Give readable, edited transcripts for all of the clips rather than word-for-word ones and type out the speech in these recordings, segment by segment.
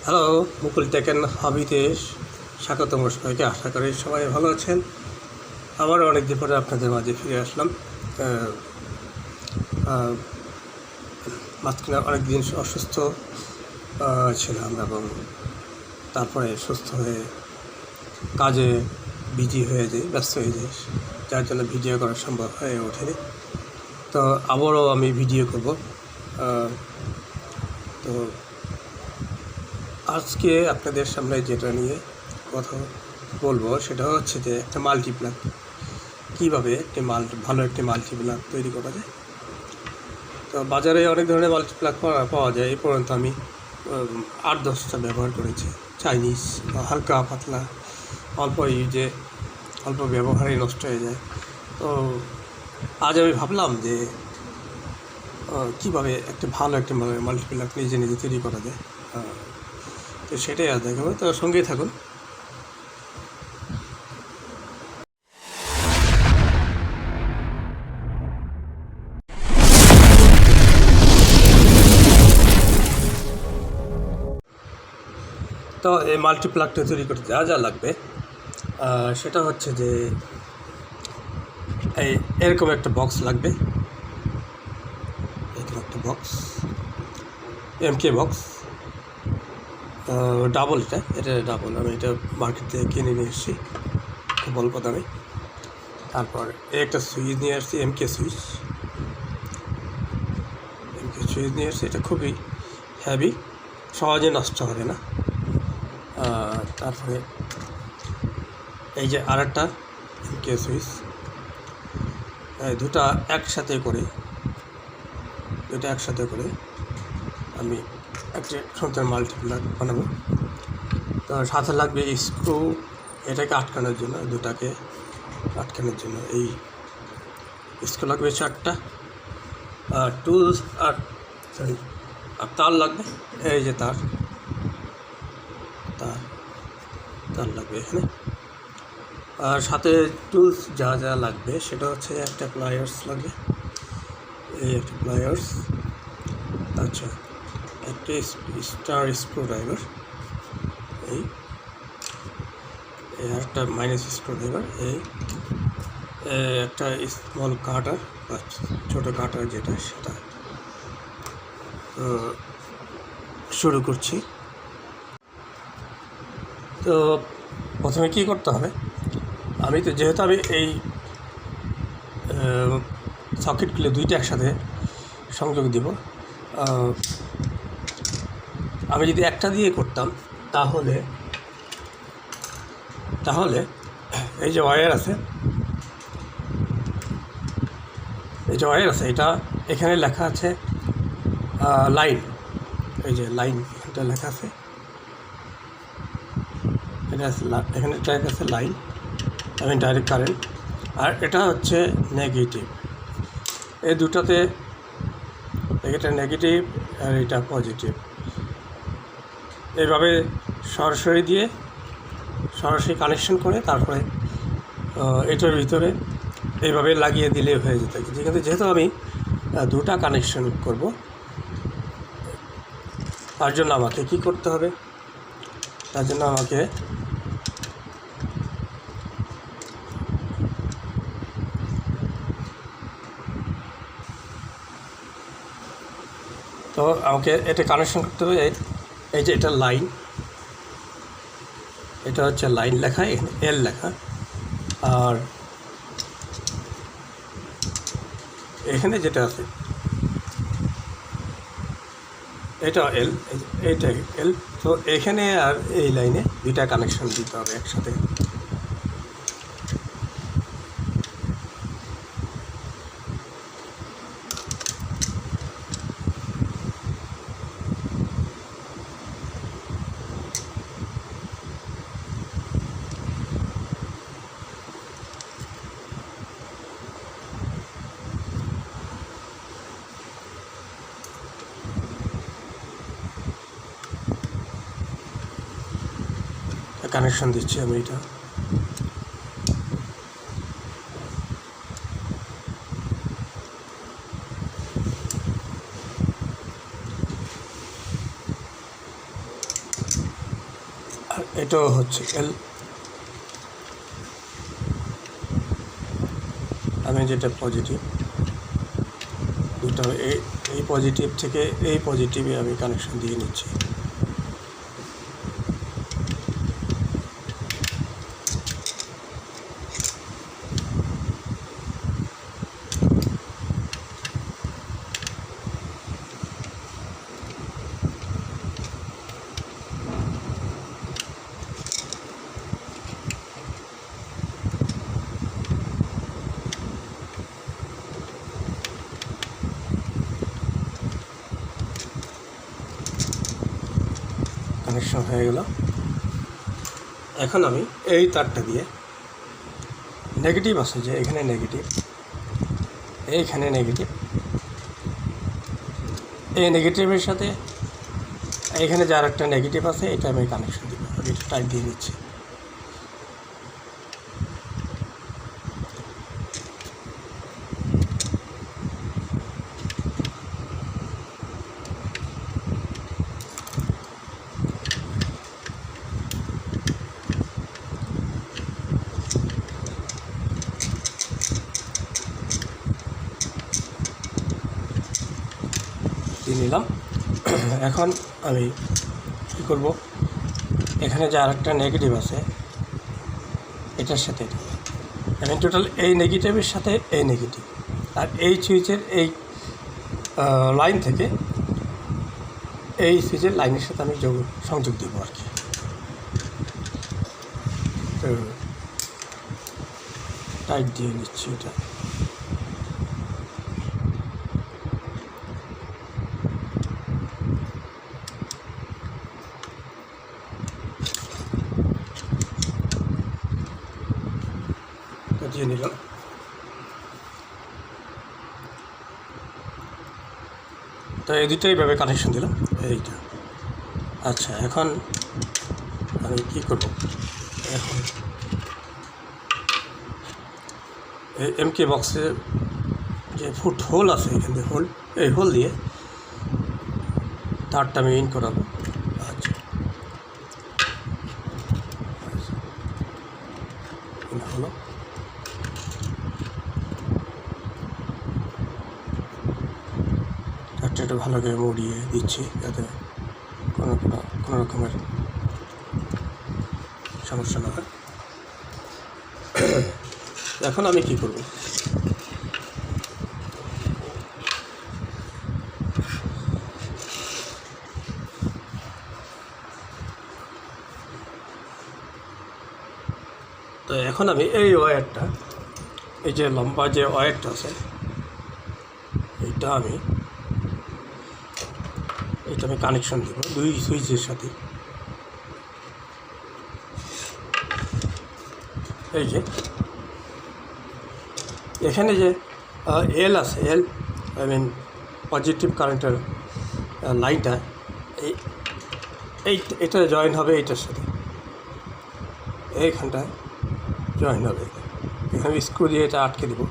Hello, Mukul take and হবিতে স্বাগতম সবাইকে। আশা করি সবাই ভালো আছেন। আবারও অনেকদিন পরে আপনাদের মাঝে ফিরে আসলাম। মাঝখানে অনেকদিন অসুস্থ ছিলাম এবং তারপরে সুস্থ হয়ে কাজে বিজি হয়ে যাই, ব্যস্ত হয়ে যাই, যার জন্য ভিডিও করা সম্ভব হয়ে ওঠেনি। তো আবারও আমি ভিডিও করব। তো আজকে আপনাদের সামনে যেটা নিয়ে কথা বলবো সেটা হচ্ছে যে একটা মাল্টিপ্লাগ কীভাবে ভালো একটি মাল্টিপ্লাগ তৈরি করা যায়। তো বাজারে অনেক ধরনের মাল্টিপ্লাগ পাওয়া যায়। এই পর্যন্ত আমি 8-10টা ব্যবহার করেছি। চাইনিজ হালকা পাতলা, অল্প ইউজে অল্প ব্যবহারেই নষ্ট হয়ে যায়। তো আজ আমি ভাবলাম যে কীভাবে ভালো একটি মাল্টিপ্লাগ নিজে নিজে তৈরি করা যায়। তো সেটাই আজ দেখাবো, তো সঙ্গেই থাকুন। তো এই মাল্টিপ্লাগটা তৈরি করতে যা যা লাগবে সেটা হচ্ছে যে এরকম একটা বক্স লাগবে। এরকম একটা বক্স, এমকে বক্স, ডাবল। এটা ডাবল। আমি এটা মার্কেট থেকে কিনে নিয়ে এসেছি খুব অল্প দামে। তারপর একটা সুইচ নিয়ে আসছি, এমকে সুইচ নিয়ে আসছি। এটা খুবই হ্যাভি, সহজে নষ্ট হবে না। তারপরে এই যে আরেকটা এমকে সুইচ, দুটা একসাথে করে আমি একটা সুন্দর মাল্টিপ্লাগ বানাবো। তো সাথে লাগবে স্ক্রু, এটাকে আটকানোর জন্য, দুটাকে আটকানোর জন্য এই স্ক্রু লাগবে 4টা, টুলস আর তার লাগবে। এই যে তার লাগবে এখানে। আর সাথে টুলস যা যা লাগবে সেটা হচ্ছে একটা প্লায়ার্স লাগবে, এই একটা প্লায়ার্স। আচ্ছা, একটা স্টার স্ক্রু ড্রাইভার, এই একটা মাইনাস স্ক্রু ড্রাইভার, এই একটা স্মল কাটার বা ছোটো কাটার যেটা, সেটা। শুরু করছি। তো প্রথমে কী করতে হবে, যেহেতু আমি এই সকেটগুলো দুইটা একসাথে সংযোগ দিব। আমি যদি একটা দিয়ে করতাম তাহলে এই যে ওয়্যার আছে, এটা এখানে লেখা আছে লাইন। এই যে লাইন, এটা লেখা আছে, এখানে ট্র্যাক আছে লাইন, আমি ডাইরেক্ট কারেন্ট। আর এটা হচ্ছে নেগেটিভ। এই দুটাতে, এটা নেগেটিভ আর এটা পজিটিভ। এইভাবে সরাসরি কানেকশন করে তারপরে এটার ভিতরে এইভাবে লাগিয়ে দিলে হয়ে যেত। কিন্তু যেহেতু আমি দুটা কানেকশন করব, তার জন্য আমাকে কী করতে হবে, আমাকে এটা কানেকশন করতে হবে। এই যে এটা লাইন, এটা হচ্ছে লাইন লেখা, এল লেখা। আর এখানে যেটা আছে এটা এল, এইটা এল। তো এখানে আর এই লাইনে দুইটা কানেকশন দিতে হবে একসাথে। কানেকশন দিচ্ছি আমি এটা। এটাও হচ্ছে এল। আমি যেটা পজিটিভ, দুটো এই পজিটিভ থেকে এই পজিটিভে আমি কানেকশন দিয়ে নিচ্ছি। কানেকশন হয়ে গেল। এখন আমি এই তারটা দিয়ে নেগেটিভ আছে যে এখানে নেগেটিভ, এইখানে নেগেটিভ, এই নেগেটিভের সাথে এখানে যার একটা নেগেটিভ আছে এটা আমি কানেকশন দিব। আমি এটা টাইপ দিয়ে দিচ্ছি। নিলাম। এখন আমি কী করব, এখানে যে আরেকটা নেগেটিভ আছে এটার সাথে আমি টোটাল এই নেগেটিভের সাথে এই নেগেটিভ আর এই সুইচের এই লাইন থেকে এই সুইচের লাইনের সাথে আমি সংযোগ দেবো আর কি। তো টাইট দিয়ে নিচ্ছি এটা। দিয়ে নিলাম। তো এই দুটোই ভাবে কানেকশন দিলাম এইটা। আচ্ছা, এখন আমি কী করব, এখন এই এমকে বক্সে যে ফুট হোল আছে এখান থেকে হোল, এই হোল দিয়ে তারটা আমি ইন করাবো। আচ্ছা, ইন হলো। এটা ভালো করে মুড়িয়ে দিচ্ছি যাতে কোনো রকমের সমস্যা না হয়। এখন আমি কি করব, তো এখন আমি এই ওয়্যারটা, এই যে লম্বা যে ওয়্যারটা আছে এইটা আমি কানেকশন দেব দুই সুইচের সাথে। এই যে এখানে যে এল আছে, আই মিন পজিটিভ কারেন্টের লাইনটা এটা জয়েন হবে এইটার সাথে, এইখানটায় জয়েন হবে। এখানে স্ক্রু দিয়ে এটা আটকে দেব।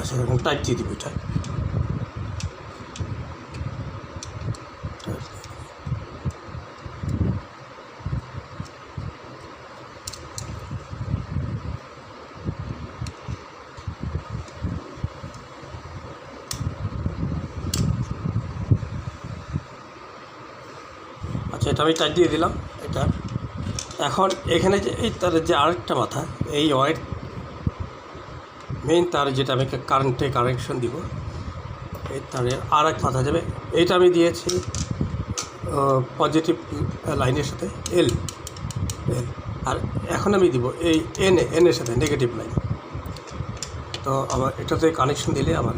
আচ্ছা, এখন টাইপ দিয়ে দিব এটা। আচ্ছা, এটা আমি টাইট দিয়ে দিলাম এটা। এখন এখানে যে এই তারের যে আরেকটা মাথা, এই ওয়্যার মেইন তার যেটা আমি কারেন্টে কানেকশন দিব, এই তারের আর এক মাথা যাবে। এইটা আমি দিয়েছি পজিটিভ লাইনের সাথে এল, আর এখন আমি দিব এই এনের সাথে নেগেটিভ লাইন। তো আমার এটাতে কানেকশন দিলে আমার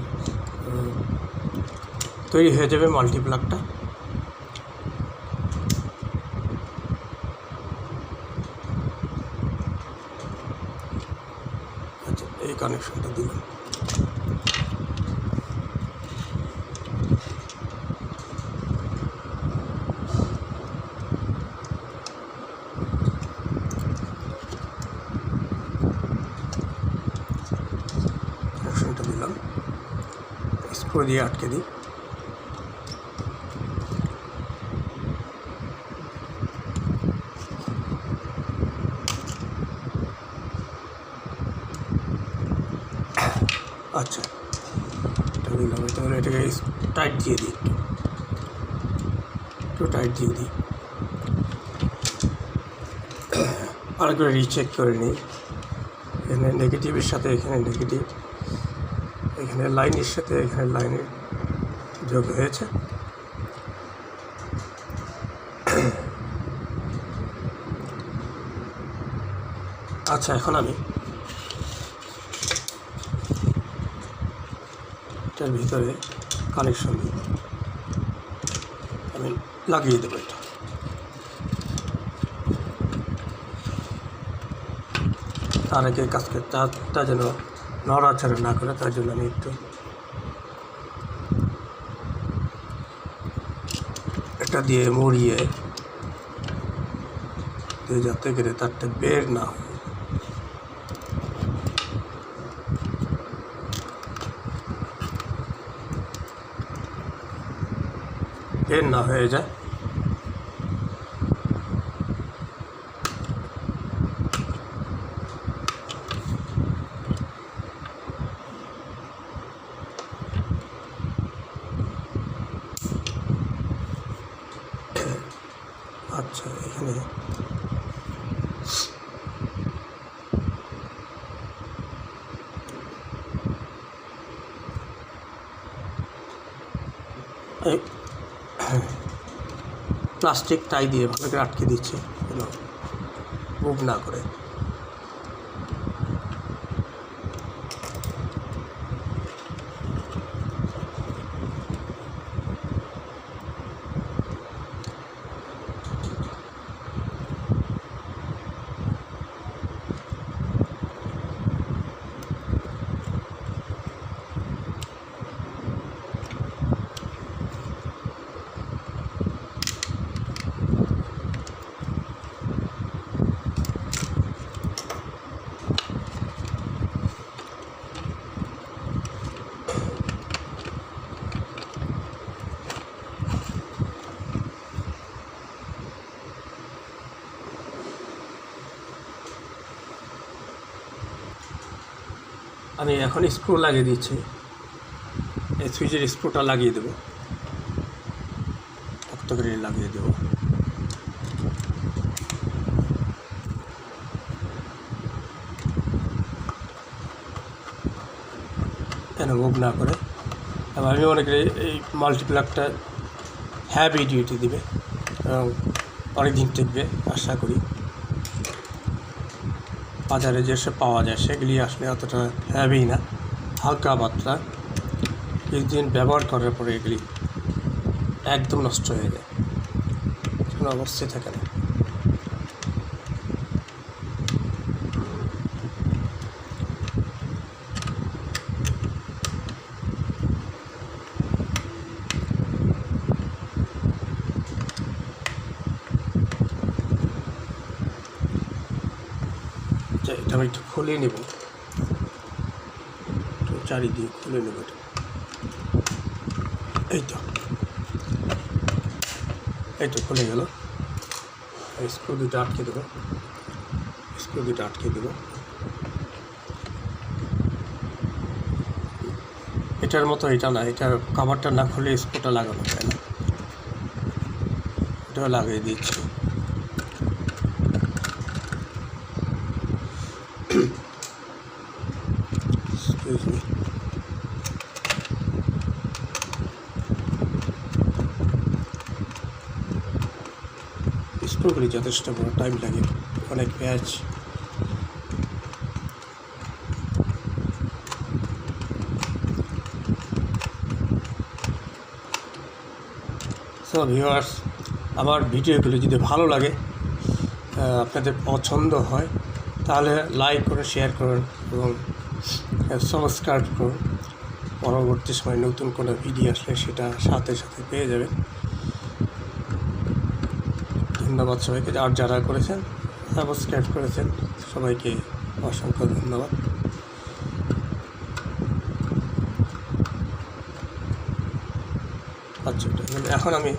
তৈরি হয়ে যাবে মাল্টিপ্লাগটা। আচ্ছা, এই কানেকশনটা দিলাম। কানেকশনটা দিলাম, স্ক্রু দিয়ে আটকে দিই। আচ্ছা, এটা দিলাম। তাহলে এটাকে টাইট দিয়ে দিই, একটু টাইট দিয়ে দিই। আরেকবার রিচেক করে নিই। এখানে নেগেটিভের সাথে এখানে নেগেটিভ, এখানে লাইনের সাথে এখানে লাইনের যোগ হয়েছে। আচ্ছা, এখন আমি এটার ভিতরে কানেকশন দিব, আমি লাগিয়ে দেবো এটা। তার আগে কাজকে তারটা যেন নড়াচড়া না করে, তার জন্য আমি একটু এটা দিয়ে মুড়িয়ে যাতে করে তারটা বের না হয়। বের না হয়ে যায়। আচ্ছা, এখানে প্লাস্টিক টাই দিয়ে ভালো করে আটকে দিচ্ছে যেন মুভ না করে। আমি এখন স্ক্রু লাগিয়ে দিচ্ছি, এই সুইচের স্ক্রুটা লাগিয়ে দেবো, শক্ত করে লাগিয়ে দেবো। যেন মুভ না করে। এবং আমি মনে করি এই মাল্টিপ্লাগটা হ্যাভি ডিউটি দিবে এবং অনেকদিন টিকবে আশা করি। বাজারে যেসব পাওয়া যায় সেগুলি আসলে অতটা হ্যাভি না, হালকা পাতলা। কিছুদিন ব্যবহার করার পরে এগুলি একদম নষ্ট হয়ে যায়, কোনো অবস্থায় থাকে না। এটা আমি একটু খুলে নেব, একটু চারিদিকে খুলে নেব এটা। এই তো খুলে গেল। স্ক্রু দুটো আটকে দেবো, স্ক্রু দুটো আটকে দেবো। এটার মতো এটা না, এটার কাভারটা না খুলে স্ক্রুটা লাগানো যায় না, এটাও লাগিয়ে দিচ্ছি। স্ক্রুগুলি যথেষ্ট বড় টাইম লাগে, অনেক প্যাচ। তো ভিউয়ার্স, আমার ভিডিওগুলি যদি ভালো লাগে, আপনাদের পছন্দ হয়, তাহলে লাইক করুন, শেয়ার করুন এবং সাবস্ক্রাইব করুন। পরবর্তী সময় নতুন কোনো ভিডিও আসলে সেটা সাথে সাথে পেয়ে যাবেন। ধন্যবাদ সবাইকে, আর যারা করেছেন, সাবস্ক্রাইব করেছেন, সবাইকে অসংখ্য ধন্যবাদ। আচ্ছা, এখন আমি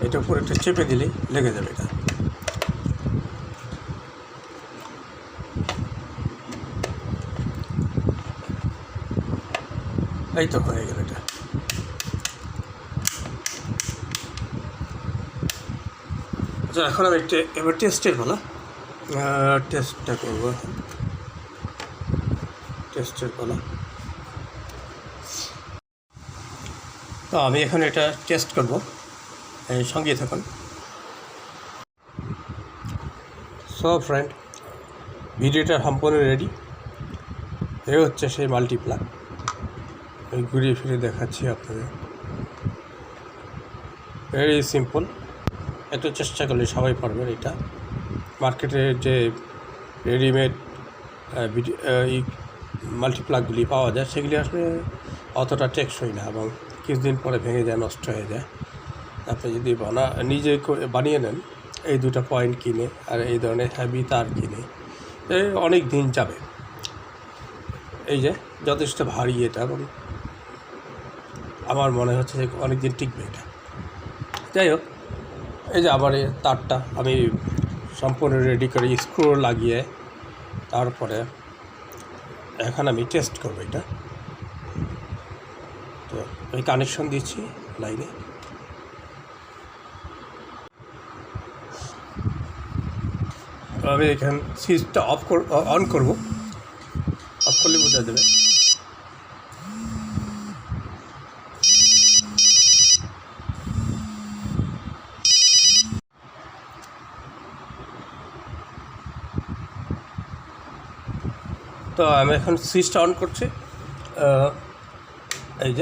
এটা উপরে একটা চেপে দিলেই লেগে যাবে এটা। এই তো হয়ে গেল এটা। আচ্ছা, এখন আমি এবার টেস্টের বলা টেস্টটা করবো। টেস্টের বলা, তো আমি এখন এটা টেস্ট করব, সঙ্গে থাকুন। সো ফ্রেন্ড, ভিডিওটা সম্পূর্ণ রেডি। এ হচ্ছে সেই মাল্টিপ্লাগ। আমি ঘুরিয়ে ফিরে দেখাচ্ছি আপনাদের। ভেরি সিম্পল, একটু চেষ্টা করলে সবাই পারবেন। এটা মার্কেটে যে রেডিমেড মাল্টিপ্লাগগুলি পাওয়া যায়, সেগুলি আসলে অতটা টেকসই না এবং কিছুদিন পরে ভেঙে যায়, নষ্ট হয়ে যায়। আপনি যদি নিজে বানিয়ে নেন, এই দুটো পয়েন্ট কিনে আর এই ধরনের হ্যাভি তার কিনে, অনেক দিন যাবে। এই যে যথেষ্ট ভারী এটা, এবং আমার মনে হচ্ছে যে অনেক দিন টিকবে এটা। যাই হোক, এই যে আমার এই তারটা আমি সম্পূর্ণ রেডি করে স্ক্রু লাগিয়ে তারপরে এখন আমি টেস্ট করবো এটা। তো আমি কানেকশন দিচ্ছি লাইনে। আমি এখান সুইচটা অন করব, অফ করলে বোঝা যাবে। তো আমি এখন সুইচটা অন করছি। এই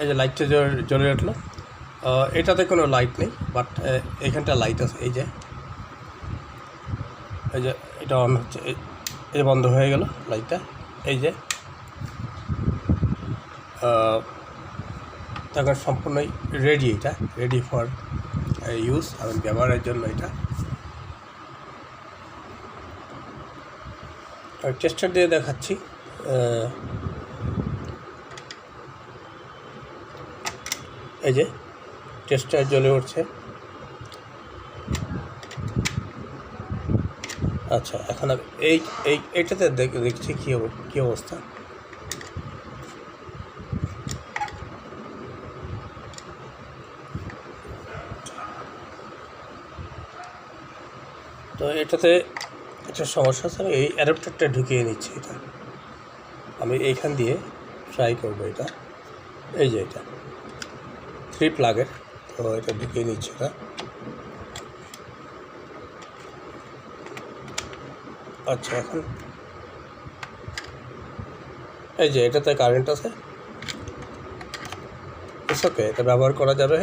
যে লাইটটা জ্বলে উঠলো। এটাতে কোনো লাইট নেই, বাট এখানটা লাইট আছে। এই যে এটা অন হচ্ছে, এই বন্ধ হয়ে গেল লাইটটা। এই যে তখন সম্পূর্ণই রেডি, এটা রেডি ফর ইউজ এবং ব্যবহারের জন্য। এটা টেস্টার দিয়ে দেখাচ্ছি। এই যে টেস্টার জ্বলে উঠছে। আচ্ছা, এখন আমি এইটাতে দেখছি কী অবস্থা। তো এটাতে একটা সমস্যা আছে, আমি এই অ্যাডাপ্টারটা ঢুকিয়ে নিচ্ছি। এটা আমি এইখান দিয়ে ট্রাই করবো এটা। এই যে এটা 3 প্লাগের, তো এটা ঢুকিয়ে নিচ্ছি এটা। আচ্ছা, এখন এই যে এটাতে কারেন্ট আছে, ওকে, এটা ব্যবহার করা যাবে।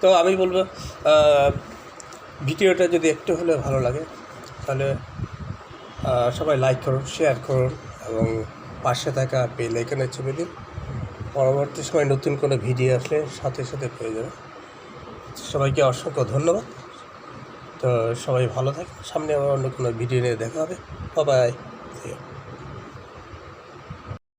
তো আমি বলবো, ভিডিওটা যদি একটু হলেও ভালো লাগে, তাহলে সবাই লাইক করুন, শেয়ার করুন এবং পাশে থাকা বেল আইকনে চেপে দিন। পরবর্তী সময় নতুন কোনো ভিডিও আসলে সাথে সাথে পেয়ে যাবে। সবাইকে অসংখ্য ধন্যবাদ। তো সবাই ভালো থাকেন, সামনে আবার অন্য কোনো ভিডিও নিয়ে দেখা হবে। Bye bye.